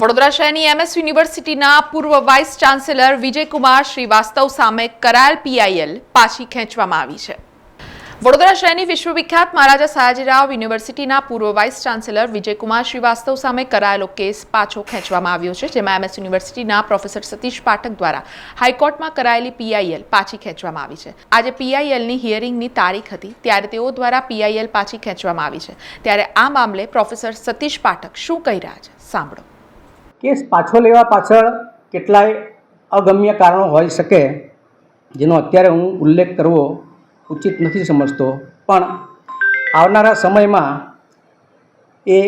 વડોદરા શહેરની એમએસ યુનિવર્સિટીના પૂર્વ વાઇસ ચાન્સેલર વિજયકુમાર શ્રીવાસ્તવ સામે કરાયેલ પીઆઈએલ પાછી ખેંચવામાં આવી છે। વડોદરા શહેરની વિશ્વવિખ્યાત મહારાજા સયાજીરાવ યુનિવર્સિટીના પૂર્વ વાઇસ ચાન્સેલર વિજયકુમાર શ્રીવાસ્તવ સામે કરાયેલો કેસ પાછો ખેંચવામાં આવ્યો છે, જેમાં એમએસ યુનિવર્સિટીના પ્રોફેસર સતીશ પાઠક દ્વારા હાઈકોર્ટમાં કરાયેલી પીઆઈએલ પાછી ખેંચવામાં આવી છે। આજે પીઆઈએલની હિયરિંગની તારીખ હતી, ત્યારે તેઓ દ્વારા પીઆઈએલ પાછી ખેંચવામાં આવી છે। ત્યારે આ મામલે પ્રોફેસર સતીશ પાઠક શું કહી રહ્યા છે, સાંભળો। કેસ પાછો લેવા પાછળ કેટલાય અગમ્ય કારણો હોઈ શકે, જેનો અત્યારે હું ઉલ્લેખ કરવો ઉચિત નથી સમજતો, પણ આવનારા સમયમાં એ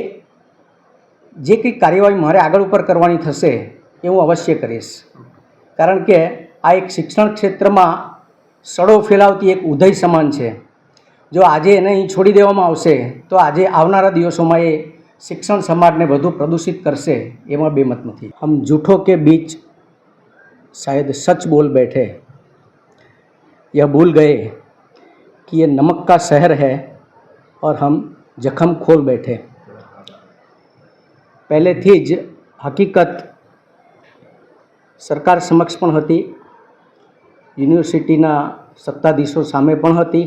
જે કંઈ કાર્યવાહી મારે આગળ ઉપર કરવાની થશે એ હું અવશ્ય કરીશ, કારણ કે આ એક શિક્ષણ ક્ષેત્રમાં સડો ફેલાવતી એક ઉધઈ સમાન છે। જો આજે એને અહીં છોડી દેવામાં આવશે તો આજે આવનારા દિવસોમાં એ शिक्षण समाज ने વધુ प्रदूषित करसे, एवं बेमत नहीं। हम झूठों के बीच शायद सच बोल बैठे, यह भूल गए कि ये नमक का शहर है और हम जख्म खोल बैठे। पहले थी ज हकीकत सरकार समक्ष पण हती, यूनिवर्सिटीना सत्ताधीशो सामे पण हती,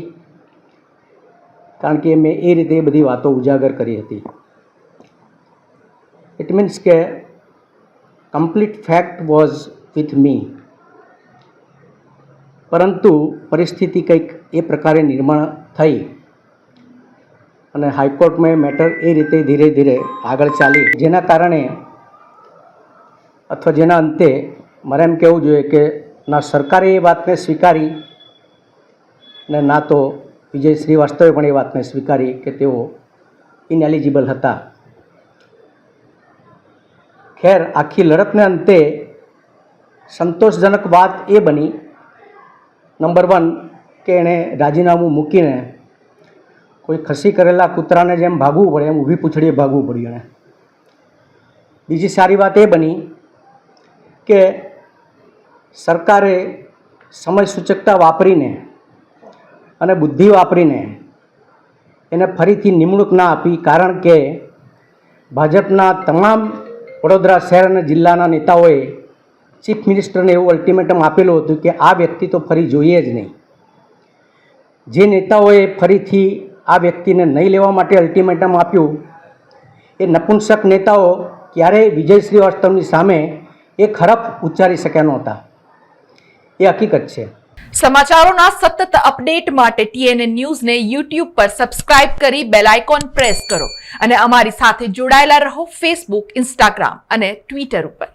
कारण के मैं ए रीते बधी वातो उजागर करी हती। इट मीन्स के complete fact was with me, परंतु परिस्थिति कंईक ए प्रकारे निर्माण थई अने हाईकोर्ट में मैटर ए रीते धीरे धीरे आगळ चाली, जेना कारणे अथवा जेना अंते मारे एम कहेवुं जोईए के ना सरकारे ए वातने स्वीकारी ने ना तो विजय श्रीवास्तवे पण ए वातने स्वीकारी के तेओ इनएलिजिबल हता। खैर आखी लड़त ने अंते संतोषजनक बात ए बनी, नंबर 1 के एने राजीनामું મૂકીને કોઈ ખસી કરેલા કૂતરાને જેમ ભાગવું પડે એમ ઊભી પૂંછડીએ ભાગવું પડ્યું એને। બીજી સારી વાત એ બની કે સરકારે સમય સૂચકતા વાપરીને અને બુદ્ધિ વાપરીને એને ફરીથી નિમણૂક ના આપી, કારણ કે ભાજપના તમામ વડોદરા શહેર અને જિલ્લાના નેતાઓએ ચીફ મિનિસ્ટરને એવું અલ્ટિમેટમ આપેલું હતું કે આ વ્યક્તિ તો ફરી જોઈએ જ નહીં। જે નેતાઓએ ફરીથી આ વ્યક્તિને નહીં લેવા માટે અલ્ટિમેટમ આપ્યું, એ નપુંસક નેતાઓ ક્યારેય વિજય શ્રીવાસ્તવની સામે એક હરફ ઉચ્ચારી શક્યા નહોતા, એ હકીકત છે। સમાચારોના સતત અપડેટ માટે TNN ન્યૂઝને YouTube પર સબસ્ક્રાઇબ કરી બેલ આઇકોન પ્રેસ કરો અને અમારી સાથે જોડાયેલા રહો Facebook, Instagram અને Twitter ઉપર।